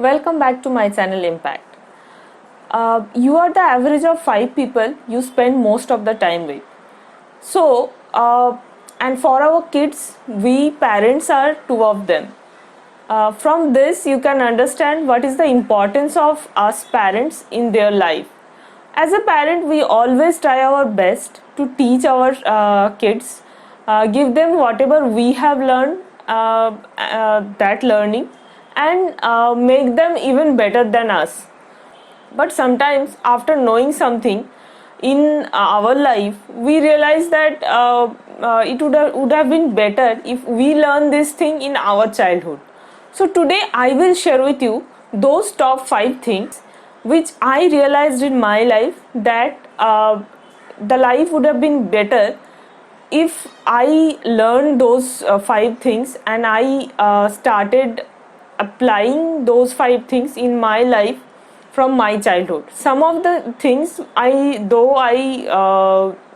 Welcome back to my channel Impact. You are the average of 5 people you spend most of the time with. So, and for our kids, we parents are 2 of them. From this, you can understand what is the importance of us parents in their life. As a parent, we always try our best to teach our kids, give them whatever we have learned, that learning, and make them even better than us. But sometimes, after knowing something in our life, we realize that it would have been better if we learn this thing in our childhood. So today I will share with you those top 5 things which I realized in my life that the life would have been better if I learned those 5 things and I started applying those 5 things in my life from my childhood. Some of the things I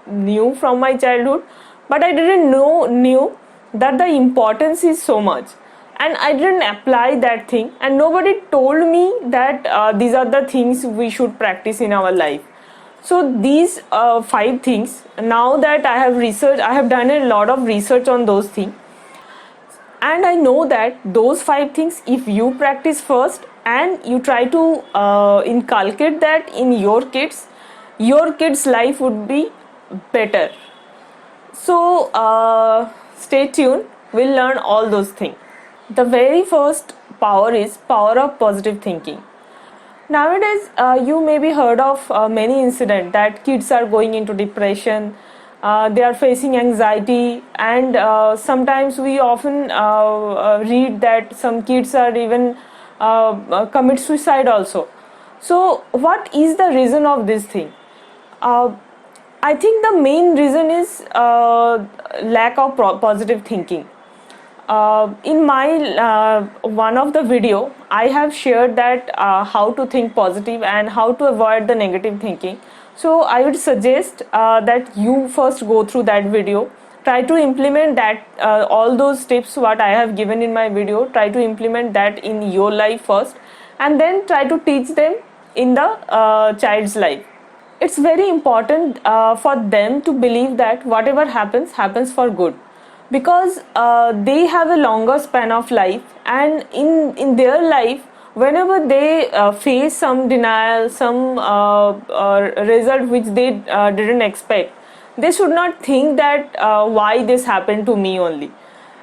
knew from my childhood, but I didn't knew that the importance is so much, and I didn't apply that thing, and nobody told me that these are the things we should practice in our life. So these 5 things, now that I have researched, I have done a lot of research on those things, and I know that those 5 things, if you practice first and you try to inculcate that in your kids life would be better. So stay tuned, we'll learn all those things. The very first power is power of positive thinking. Nowadays, you may be heard of many incidents that kids are going into depression, they are facing anxiety, and sometimes we often read that some kids are even commit suicide also. So, what is the reason of this thing? I think the main reason is lack of positive thinking. In my one of the video, I have shared that how to think positive and how to avoid the negative thinking. So I would suggest that you first go through that video, try to implement that all those tips what I have given in my video, try to implement that in your life first, and then try to teach them in the child's life. It's very important for them to believe that whatever happens for good, because they have a longer span of life, and in their life, whenever they face some denial, some result which they didn't expect, they should not think that why this happened to me only.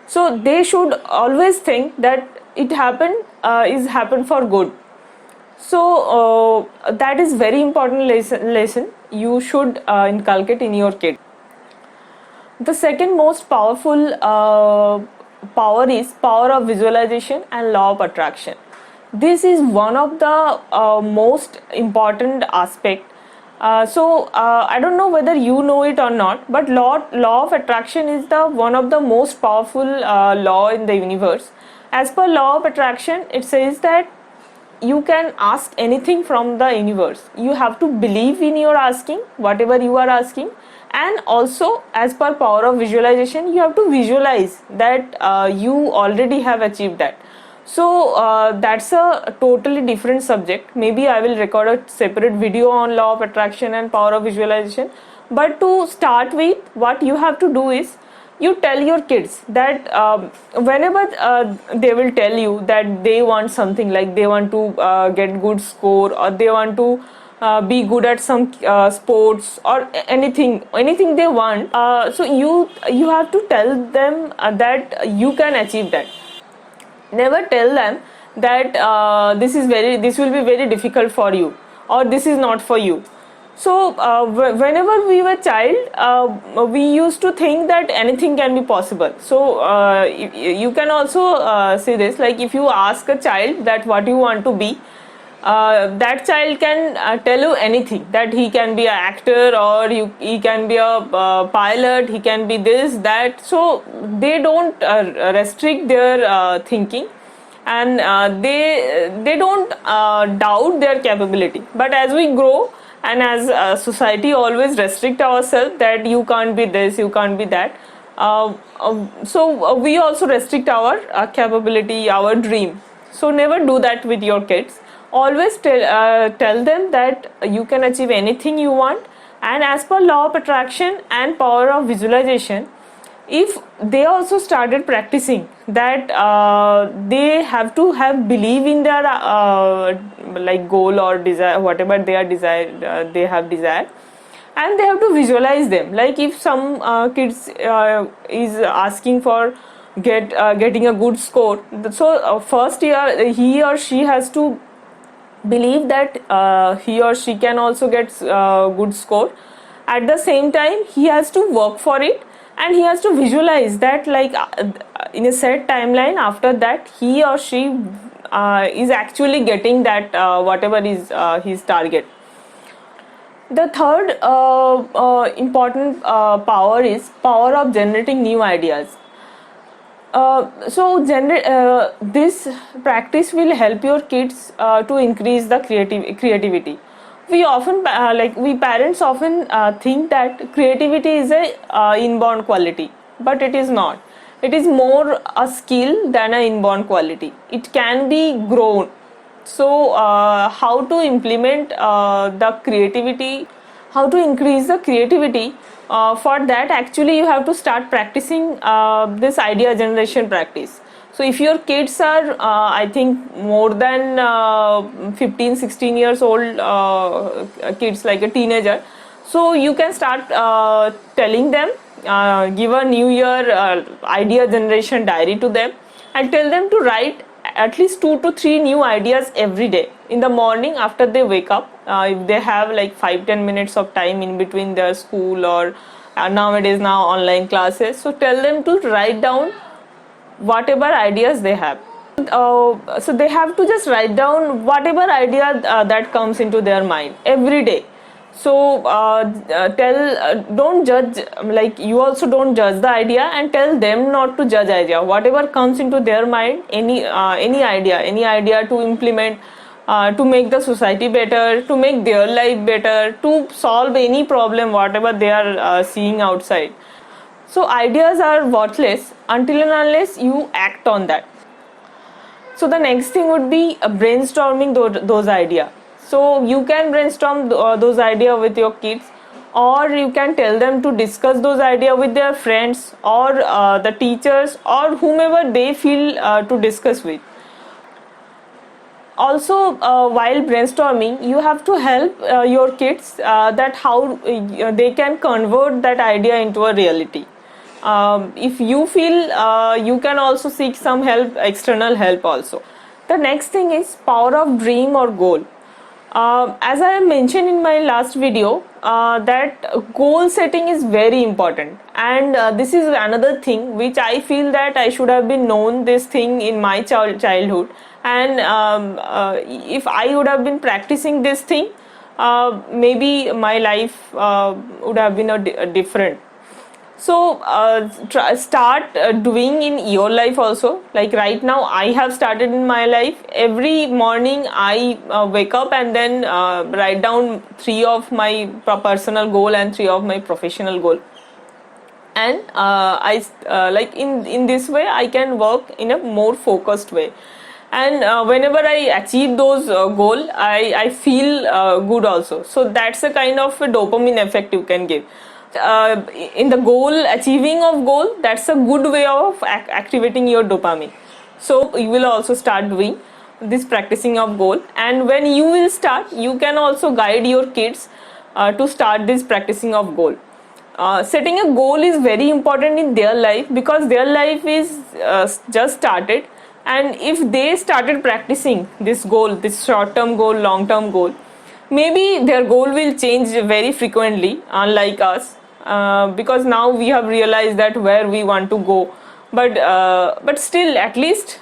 So they should always think that it happened for good. So that is very important lesson you should inculcate in your kid. The second most powerful power is power of visualization and law of attraction. This is one of the most important aspect. I don't know whether you know it or not, but law of attraction is the one of the most powerful law in the universe. As per law of attraction, it says that you can ask anything from the universe. You have to believe in your asking, whatever you are asking, and also as per power of visualization, you have to visualize that you already have achieved that. So that's a totally different subject. Maybe I will record a separate video on law of attraction and power of visualization. But to start with, what you have to do is you tell your kids that whenever they will tell you that they want something, like they want to get good score, or they want to be good at some sports, or anything they want, so you have to tell them that you can achieve that. Never tell them that this will be very difficult for you, or this is not for you. So whenever we were child, we used to think that anything can be possible. So you can also see this, like if you ask a child that what you want to be, that child can tell you anything, that he can be an actor, or he can be a pilot, he can be this, that. So they don't restrict their thinking, and they don't doubt their capability. But as we grow, and as society always restrict ourselves that you can't be this, you can't be that, so we also restrict our capability, our dream. So never do that with your kids. Always tell them that you can achieve anything you want, and as per law of attraction and power of visualization, if they also started practicing that, they have to have believe in their like goal or desire, whatever they are desired, they have desired, and they have to visualize them. Like if some kids is asking for getting a good score, so first year he or she has to believe that he or she can also get good score. At the same time he has to work for it, and he has to visualize that, like in a set timeline, after that he or she is actually getting that whatever is his target. The third important power is power of generating new ideas. This practice will help your kids to increase the creativity. We often we parents often think that creativity is a inborn quality, but it is not. It is more a skill than an inborn quality. It can be grown. So how to implement the creativity, how to increase the creativity, for that actually you have to start practicing this idea generation practice. So if your kids are I think more than 15-16 years old, kids like a teenager, so you can start telling them, give a new year idea generation diary to them, and tell them to write at least 2 to 3 new ideas every day in the morning after they wake up. If they have like 5-10 minutes of time in between their school or nowadays now online classes, so tell them to write down whatever ideas they have. So they have to just write down whatever idea that comes into their mind every day. So don't judge, like you also don't judge the idea, and tell them not to judge idea. Whatever comes into their mind, any idea to implement, to make the society better, to make their life better, to solve any problem whatever they are seeing outside. So ideas are worthless until and unless you act on that. So the next thing would be brainstorming those ideas. So you can brainstorm those ideas with your kids, or you can tell them to discuss those ideas with their friends or the teachers or whomever they feel to discuss with. Also, while brainstorming, you have to help your kids that how they can convert that idea into a reality. If you feel, you can also seek some help, external help also. The next thing is power of dream or goal. As I mentioned in my last video, that goal setting is very important, and this is another thing which I feel that I should have been known this thing in my childhood, and if I would have been practicing this thing, maybe my life would have been a different. So start doing in your life also. Like right now I have started in my life. Every morning I wake up and then write down 3 of my personal goal and 3 of my professional goal, and I like in this way I can work in a more focused way, and whenever I achieve those goal, I feel good also. So that's a kind of a dopamine effect you can give. In the goal, achieving of goal, that's a good way of activating your dopamine. So you will also start doing this practicing of goal, and when you will start, you can also guide your kids to start this practicing of goal. Setting a goal is very important in their life, because their life is just started, and if they started practicing this goal, this short term goal, long term goal, maybe their goal will change very frequently, unlike us, because now we have realized that where we want to go, but still at least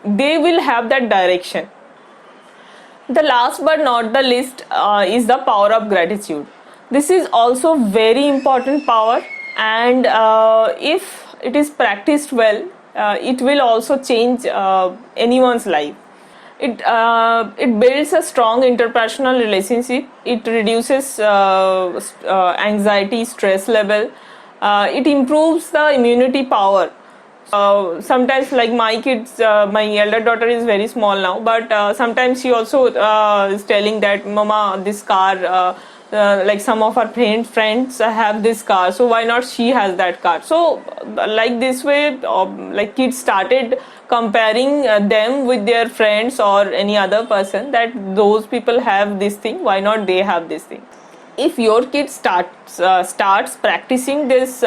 they will have that direction. The last but not the least is the power of gratitude. This is also very important power, and if it is practiced well, it will also change anyone's life. It builds a strong interpersonal relationship. It reduces anxiety, stress level. It improves the immunity power. Sometimes, like my kids, my elder daughter is very small now, but sometimes she also is telling that, Mama, this car, like some of our friends have this car, so why not she has that car? So like this way, like kids started comparing them with their friends or any other person, that those people have this thing, why not they have this thing? If your kid starts practicing this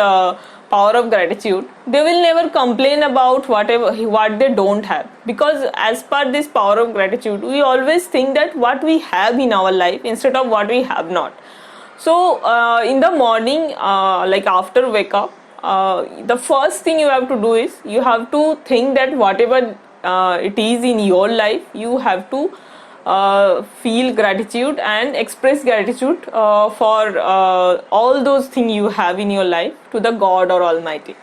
power of gratitude, they will never complain about what they don't have, because as per this power of gratitude, we always think that what we have in our life instead of what we have not. So in the morning, like after wake up, the first thing you have to do is you have to think that whatever it is in your life, you have to feel gratitude and express gratitude for all those things you have in your life to the God or Almighty.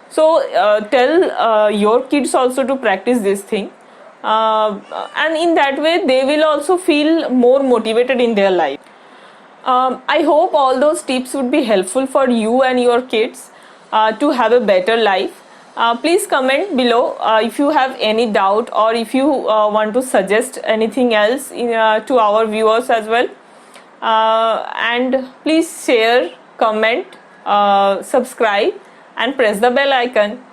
So tell your kids also to practice this thing, and in that way they will also feel more motivated in their life. I hope all those tips would be helpful for you and your kids to have a better life. Please comment below if you have any doubt, or if you want to suggest anything else to our viewers as well. And please share, comment, subscribe, and press the bell icon.